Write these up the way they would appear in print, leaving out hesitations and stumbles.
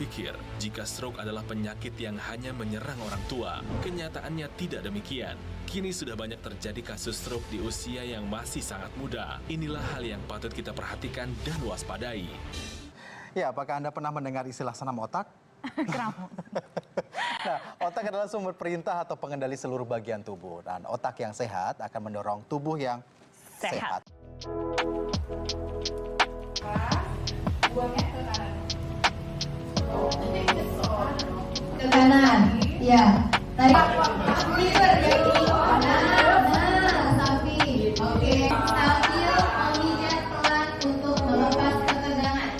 berpikir jika stroke adalah penyakit yang hanya menyerang orang tua. Kenyataannya tidak demikian. Kini sudah banyak terjadi kasus stroke di usia yang masih sangat muda. Inilah hal yang patut kita perhatikan dan waspadai. Ya, apakah Anda pernah mendengar istilah senam otak? Nah, otak adalah sumber perintah atau pengendali seluruh bagian tubuh. Dan otak yang sehat akan mendorong tubuh yang sehat. Buangnya ke kanan. Ke kanan, ya. Tarik liver yang di kanan. Nah, sapi. Oke. Sambil memijat pelan untuk melepas ketegangan.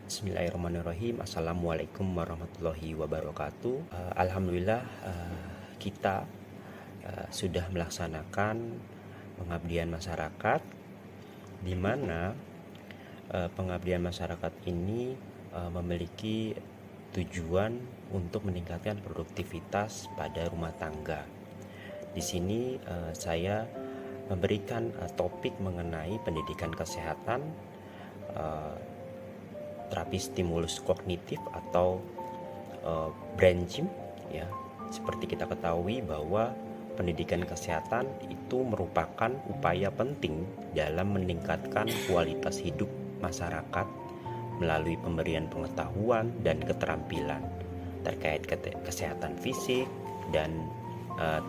Bismillahirrahmanirrahim. Assalamualaikum warahmatullahi wabarakatuh. Alhamdulillah kita sudah melaksanakan pengabdian masyarakat, di mana pengabdian masyarakat ini memiliki tujuan untuk meningkatkan produktivitas pada rumah tangga. Di sini saya memberikan topik mengenai pendidikan kesehatan, terapi stimulus kognitif atau brain gym. Ya, seperti kita ketahui bahwa pendidikan kesehatan itu merupakan upaya penting dalam meningkatkan kualitas hidup masyarakat melalui pemberian pengetahuan dan keterampilan terkait kesehatan fisik dan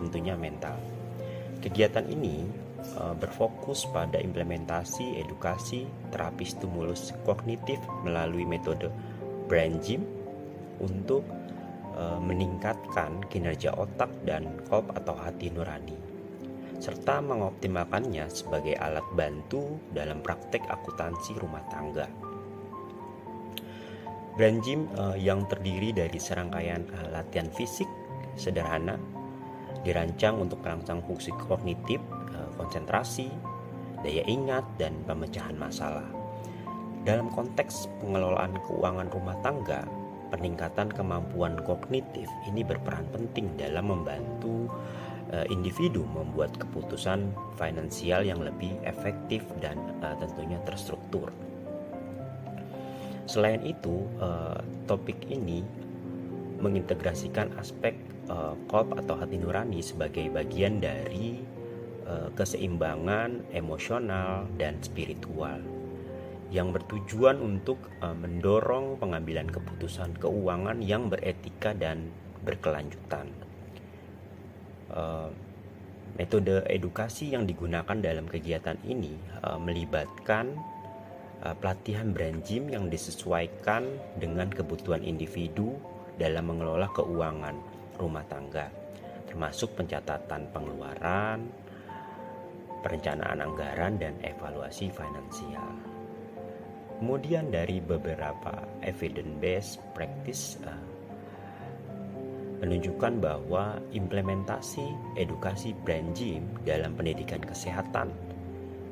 tentunya mental. Kegiatan ini berfokus pada implementasi edukasi terapi stimulus kognitif melalui metode brain gym untuk meningkatkan kinerja otak dan kolb atau hati nurani, serta mengoptimalkannya sebagai alat bantu dalam praktek akuntansi rumah tangga. Brain gym yang terdiri dari serangkaian latihan fisik sederhana dirancang untuk merangsang fungsi kognitif, konsentrasi, daya ingat, dan pemecahan masalah. Dalam konteks pengelolaan keuangan rumah tangga, peningkatan kemampuan kognitif ini berperan penting dalam membantu individu membuat keputusan finansial yang lebih efektif dan tentunya terstruktur. Selain itu, topik ini mengintegrasikan aspek kolb atau hati nurani sebagai bagian dari keseimbangan emosional dan spiritual yang bertujuan untuk mendorong pengambilan keputusan keuangan yang beretika dan berkelanjutan. Metode edukasi yang digunakan dalam kegiatan ini melibatkan pelatihan brain gym yang disesuaikan dengan kebutuhan individu dalam mengelola keuangan rumah tangga, termasuk pencatatan pengeluaran, perencanaan anggaran, dan evaluasi finansial. Kemudian dari beberapa evidence-based practice menunjukkan bahwa implementasi edukasi brain gym dalam pendidikan kesehatan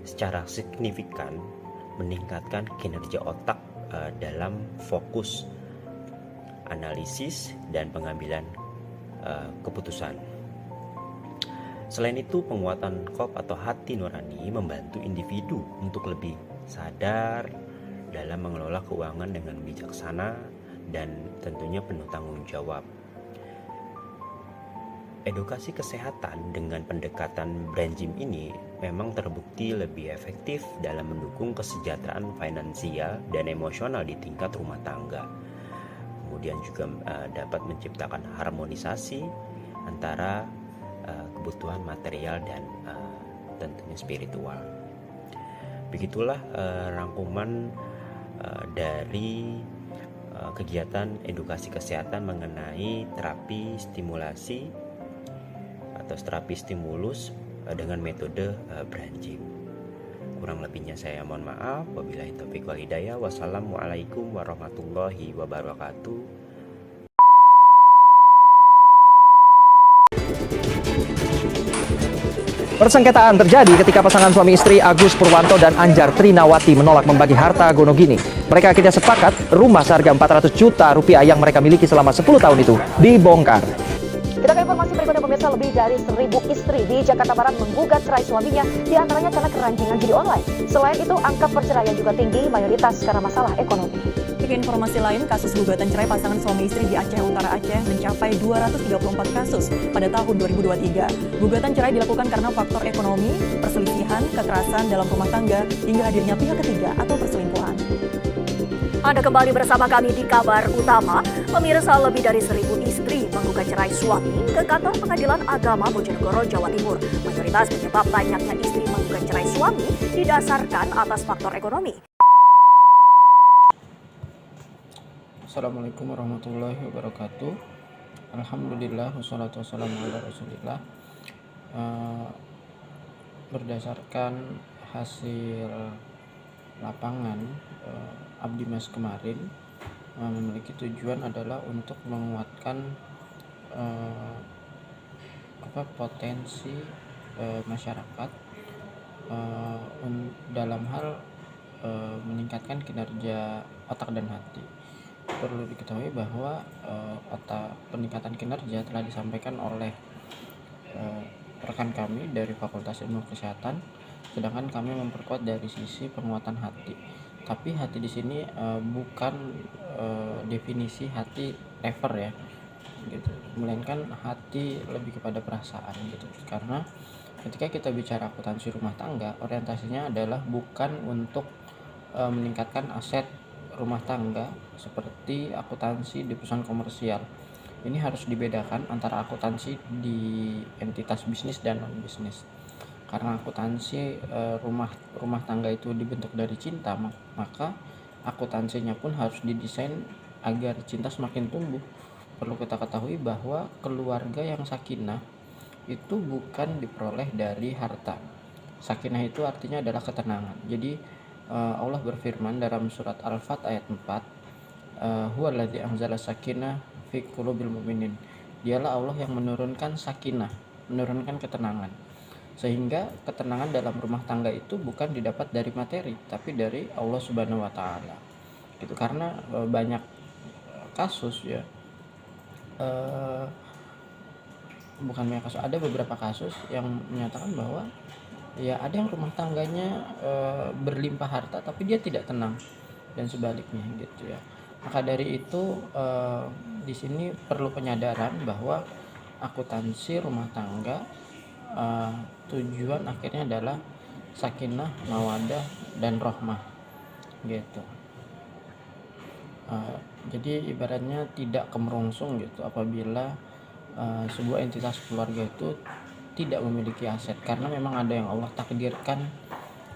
secara signifikan meningkatkan kinerja otak dalam fokus analisis dan pengambilan keputusan. Selain itu, penguatan kolb atau hati nurani membantu individu untuk lebih sadar dalam mengelola keuangan dengan bijaksana dan tentunya penuh tanggung jawab. Edukasi kesehatan dengan pendekatan brain gym ini memang terbukti lebih efektif dalam mendukung kesejahteraan finansial dan emosional di tingkat rumah tangga. Kemudian juga dapat menciptakan harmonisasi antara kebutuhan material dan tentunya spiritual. Begitulah rangkuman dari kegiatan edukasi kesehatan mengenai terapi stimulasi atau terapi stimulus dengan metode brain gym. Kurang lebihnya saya mohon maaf. Wabillahi taufiq wal hidayah. Wassalamualaikum warahmatullahi wabarakatuh. Persengketaan terjadi ketika pasangan suami istri Agus Purwanto dan Anjar Trinawati menolak membagi harta Gonogini. Mereka akhirnya sepakat rumah seharga 400 juta rupiah yang mereka miliki selama 10 tahun itu dibongkar. Kita ke informasi berikutnya, pemirsa. Lebih dari 1.000 istri di Jakarta Barat menggugat cerai suaminya, diantaranya karena keranjingan judi online. Selain itu, angka perceraian juga tinggi, mayoritas karena masalah ekonomi. ke informasi lain, kasus gugatan cerai pasangan suami istri di Aceh Utara Aceh mencapai 234 kasus pada tahun 2023. Gugatan cerai dilakukan karena faktor ekonomi, perselisihan, kekerasan dalam rumah tangga, hingga hadirnya pihak ketiga atau perselingkuhan. Anda kembali bersama kami di Kabar Utama. Pemirsa, lebih dari 1.000 istri menggugat cerai suami ke kantor Pengadilan Agama Bojonegoro, Jawa Timur. Mayoritas penyebab banyaknya istri menggugat cerai suami didasarkan atas faktor ekonomi. Assalamualaikum warahmatullahi wabarakatuh. Alhamdulillah, wassalatu wassalamu ala rasulillah. Berdasarkan hasil lapangan Abdi Mas kemarin, memiliki tujuan adalah untuk menguatkan potensi masyarakat dalam hal meningkatkan kinerja otak dan hati. Perlu diketahui bahwa peningkatan kinerja telah disampaikan oleh rekan kami dari Fakultas Ilmu Kesehatan, sedangkan kami memperkuat dari sisi penguatan hati. Tapi hati di sini bukan definisi hati never ya, gitu. Melainkan hati lebih kepada perasaan gitu. Karena ketika kita bicara akuntansi rumah tangga, orientasinya adalah bukan untuk meningkatkan aset rumah tangga seperti akuntansi di perusahaan komersial. Ini harus dibedakan antara akuntansi di entitas bisnis dan non bisnis. Karena akuntansi rumah tangga itu dibentuk dari cinta, maka akuntansinya pun harus didesain agar cinta semakin tumbuh. Perlu kita ketahui bahwa keluarga yang sakinah itu bukan diperoleh dari harta. Sakinah itu artinya adalah ketenangan. Jadi Allah berfirman dalam surat Al-Fat ayat 4, huwallazi anzala sakinah fi qulubil mu'minin. Dialah Allah yang menurunkan sakinah, menurunkan ketenangan. Sehingga ketenangan dalam rumah tangga itu bukan didapat dari materi, tapi dari Allah Subhanahu wa taala. Gitu, karena banyak kasus ya. Bukan banyak kasus, ada beberapa kasus yang menyatakan bahwa ya ada yang rumah tangganya berlimpah harta tapi dia tidak tenang, dan sebaliknya gitu ya. Maka dari itu di sini perlu penyadaran bahwa akuntansi rumah tangga tujuan akhirnya adalah sakinah, mawadah, dan rahmah gitu. Jadi ibaratnya tidak kemerungsung gitu apabila sebuah entitas keluarga itu tidak memiliki aset, karena memang ada yang Allah takdirkan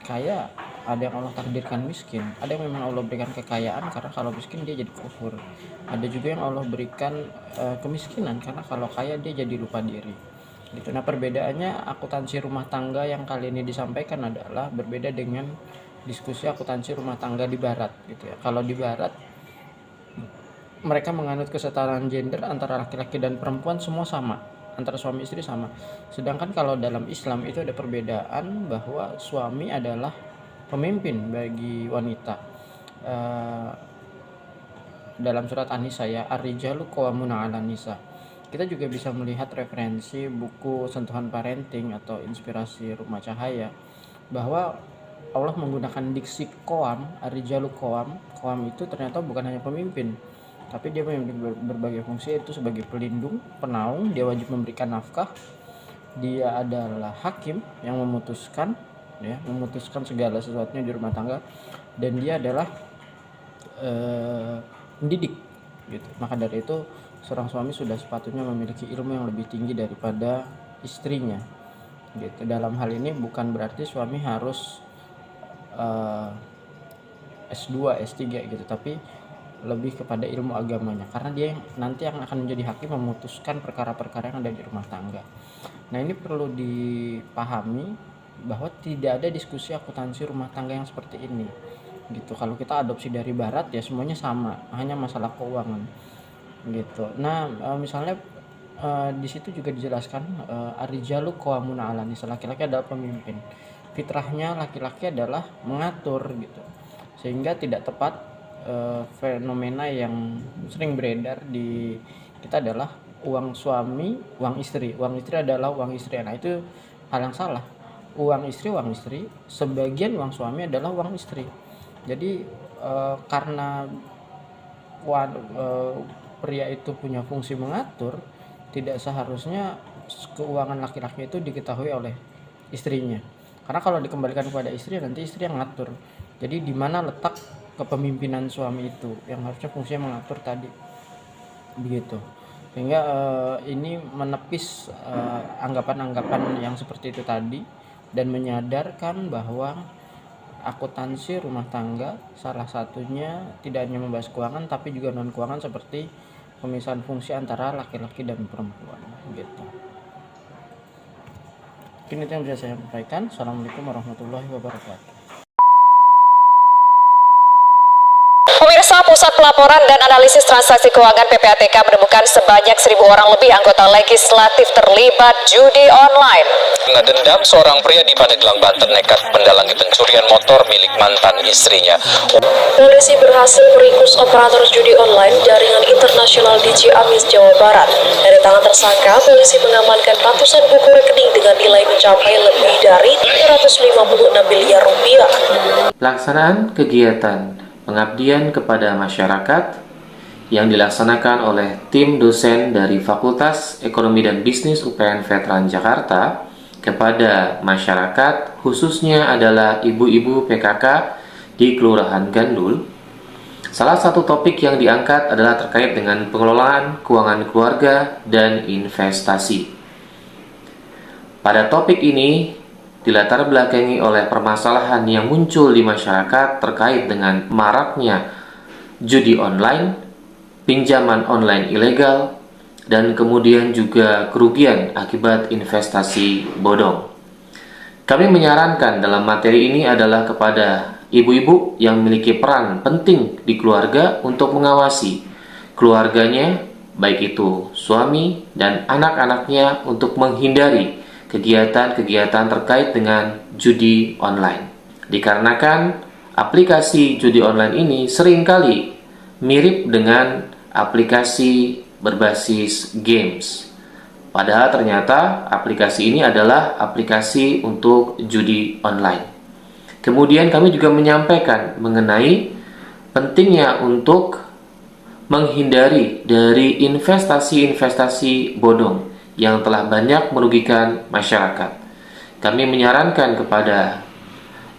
kaya, ada yang Allah takdirkan miskin, ada yang memang Allah berikan kekayaan karena kalau miskin dia jadi kufur, ada juga yang Allah berikan kemiskinan karena kalau kaya dia jadi lupa diri gitu. Nah, perbedaannya akuntansi rumah tangga yang kali ini disampaikan adalah berbeda dengan diskusi akuntansi rumah tangga di barat gitu ya. Kalau di barat mereka menganut kesetaraan gender antara laki-laki dan perempuan, semua sama, antara suami istri sama. Sedangkan kalau dalam Islam itu ada perbedaan bahwa suami adalah pemimpin bagi wanita. Dalam surat An-Nisa ya, ar-rijalu qawwamuna 'alan nisa. Kita juga bisa melihat referensi buku Sentuhan Parenting atau Inspirasi Rumah Cahaya bahwa Allah menggunakan diksi qawam, ar-rijalu qawam. Qawam itu ternyata bukan hanya pemimpin, tapi dia memiliki berbagai fungsi, yaitu sebagai pelindung, penaung, dia wajib memberikan nafkah, dia adalah hakim yang memutuskan ya, memutuskan segala sesuatunya di rumah tangga, dan dia adalah pendidik gitu. Maka dari itu seorang suami sudah sepatutnya memiliki ilmu yang lebih tinggi daripada istrinya gitu. Dalam hal ini bukan berarti suami harus S2, S3 gitu, tapi lebih kepada ilmu agamanya, karena dia nanti yang akan menjadi hakim memutuskan perkara-perkara yang ada di rumah tangga. Nah, ini perlu dipahami bahwa tidak ada diskusi akuntansi rumah tangga yang seperti ini gitu. Kalau kita adopsi dari barat ya semuanya sama, hanya masalah keuangan gitu. Nah, misalnya di situ juga dijelaskan ar-rijalu qawwamuna 'alan nisa, laki-laki adalah pemimpin. Fitrahnya laki-laki adalah mengatur gitu. Sehingga tidak tepat fenomena yang sering beredar di kita adalah uang suami, uang istri. Uang istri adalah uang istri. Nah, itu hal yang salah. Uang istri, sebagian uang suami adalah uang istri. Jadi karena pria itu punya fungsi mengatur, tidak seharusnya keuangan laki-laki itu diketahui oleh istrinya. Karena kalau dikembalikan kepada istri, nanti istri yang ngatur. Jadi di mana letak kepemimpinan suami itu yang harusnya fungsinya mengatur tadi, begitu. Sehingga ini menepis anggapan-anggapan yang seperti itu tadi dan menyadarkan bahwa akuntansi rumah tangga salah satunya tidak hanya membahas keuangan tapi juga non keuangan seperti pemisahan fungsi antara laki-laki dan perempuan, gitu. Mungkin itu yang bisa saya sampaikan. Assalamualaikum warahmatullahi wabarakatuh. Pemirsa, Pusat Pelaporan dan Analisis Transaksi Keuangan PPATK menemukan sebanyak 1.000 orang lebih anggota legislatif terlibat judi online. Karena dendam, seorang pria di Pandeglang, Banten nekat mendalangi pencurian motor milik mantan istrinya. Polisi berhasil meringkus operator judi online jaringan internasional di Ciamis, Jawa Barat. Dari tangan tersangka, polisi mengamankan ratusan buku rekening dengan nilai mencapai lebih dari 356 miliar rupiah. Pelaksanaan kegiatan pengabdian kepada masyarakat yang dilaksanakan oleh tim dosen dari Fakultas Ekonomi dan Bisnis UPN Veteran Jakarta kepada masyarakat, khususnya adalah ibu-ibu PKK di Kelurahan Gandul. Salah satu topik yang diangkat adalah terkait dengan pengelolaan keuangan keluarga dan investasi. Pada topik ini dilatar belakangi oleh permasalahan yang muncul di masyarakat terkait dengan maraknya judi online, pinjaman online ilegal, dan kemudian juga kerugian akibat investasi bodong. Kami menyarankan dalam materi ini adalah kepada ibu-ibu yang memiliki peran penting di keluarga untuk mengawasi keluarganya, baik itu suami dan anak-anaknya, untuk menghindari kegiatan-kegiatan terkait dengan judi online. Dikarenakan aplikasi judi online ini seringkali mirip dengan aplikasi berbasis games. Padahal ternyata aplikasi ini adalah aplikasi untuk judi online. Kemudian kami juga menyampaikan mengenai pentingnya untuk menghindari dari investasi-investasi bodong yang telah banyak merugikan masyarakat. Kami menyarankan kepada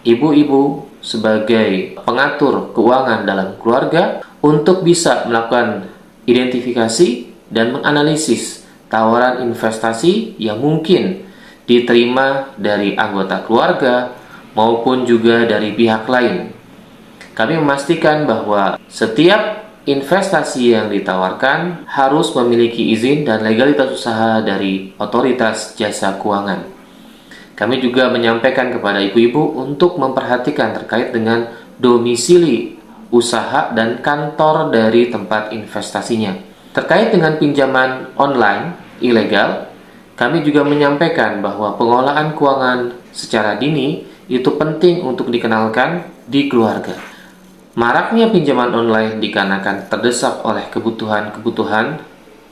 ibu-ibu sebagai pengatur keuangan dalam keluarga untuk bisa melakukan identifikasi dan menganalisis tawaran investasi yang mungkin diterima dari anggota keluarga maupun juga dari pihak lain. Kami memastikan bahwa setiap investasi yang ditawarkan harus memiliki izin dan legalitas usaha dari otoritas jasa keuangan. Kami juga menyampaikan kepada ibu-ibu untuk memperhatikan terkait dengan domisili usaha dan kantor dari tempat investasinya. Terkait dengan pinjaman online ilegal, kami juga menyampaikan bahwa pengelolaan keuangan secara dini itu penting untuk dikenalkan di keluarga. Maraknya pinjaman online dikarenakan terdesak oleh kebutuhan-kebutuhan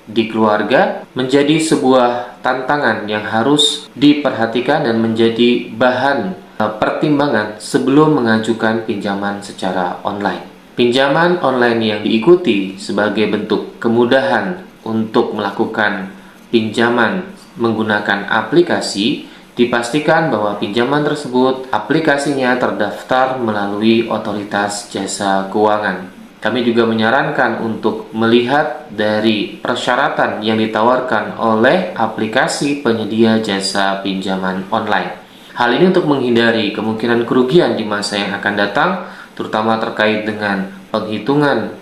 di keluarga menjadi sebuah tantangan yang harus diperhatikan dan menjadi bahan pertimbangan sebelum mengajukan pinjaman secara online. Pinjaman online yang diikuti sebagai bentuk kemudahan untuk melakukan pinjaman menggunakan aplikasi, dipastikan bahwa pinjaman tersebut aplikasinya terdaftar melalui otoritas jasa keuangan. Kami juga menyarankan untuk melihat dari persyaratan yang ditawarkan oleh aplikasi penyedia jasa pinjaman online. Hal ini untuk menghindari kemungkinan kerugian di masa yang akan datang, terutama terkait dengan penghitungan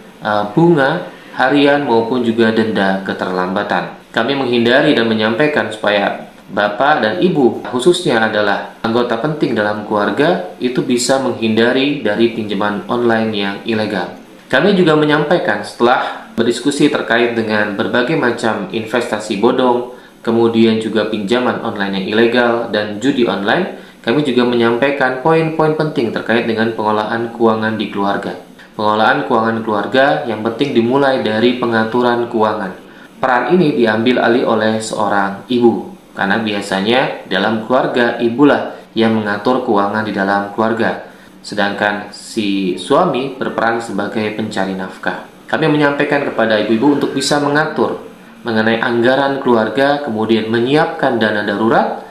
bunga harian maupun juga denda keterlambatan. Kami menghindari dan menyampaikan supaya Bapak dan Ibu, khususnya adalah anggota penting dalam keluarga, itu bisa menghindari dari pinjaman online yang ilegal. Kami juga menyampaikan setelah berdiskusi terkait dengan berbagai macam investasi bodong, kemudian juga pinjaman online yang ilegal dan judi online, kami juga menyampaikan poin-poin penting terkait dengan pengelolaan keuangan di keluarga. Pengelolaan keuangan keluarga yang penting dimulai dari pengaturan keuangan. Peran ini diambil alih oleh seorang ibu. Karena biasanya dalam keluarga ibulah yang mengatur keuangan di dalam keluarga, sedangkan si suami berperan sebagai pencari nafkah. Kami menyampaikan kepada ibu-ibu untuk bisa mengatur mengenai anggaran keluarga, kemudian menyiapkan dana darurat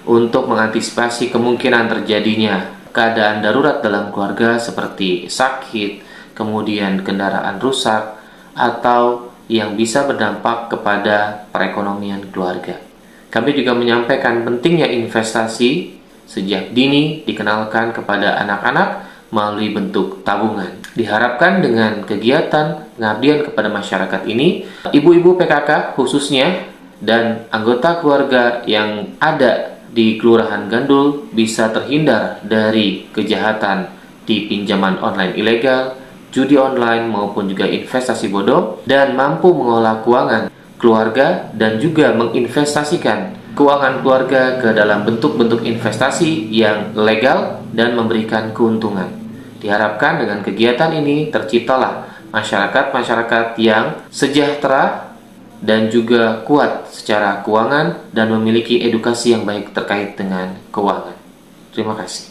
untuk mengantisipasi kemungkinan terjadinya keadaan darurat dalam keluarga seperti sakit, kemudian kendaraan rusak, atau yang bisa berdampak kepada perekonomian keluarga. Kami juga menyampaikan pentingnya investasi sejak dini dikenalkan kepada anak-anak melalui bentuk tabungan. Diharapkan dengan kegiatan pengabdian kepada masyarakat ini, ibu-ibu PKK khususnya dan anggota keluarga yang ada di Kelurahan Gandul bisa terhindar dari kejahatan di pinjaman online ilegal, judi online maupun juga investasi bodong, dan mampu mengolah keuangan keluarga dan juga menginvestasikan keuangan keluarga ke dalam bentuk-bentuk investasi yang legal dan memberikan keuntungan. Diharapkan dengan kegiatan ini terciptalah masyarakat-masyarakat yang sejahtera dan juga kuat secara keuangan dan memiliki edukasi yang baik terkait dengan keuangan. Terima kasih.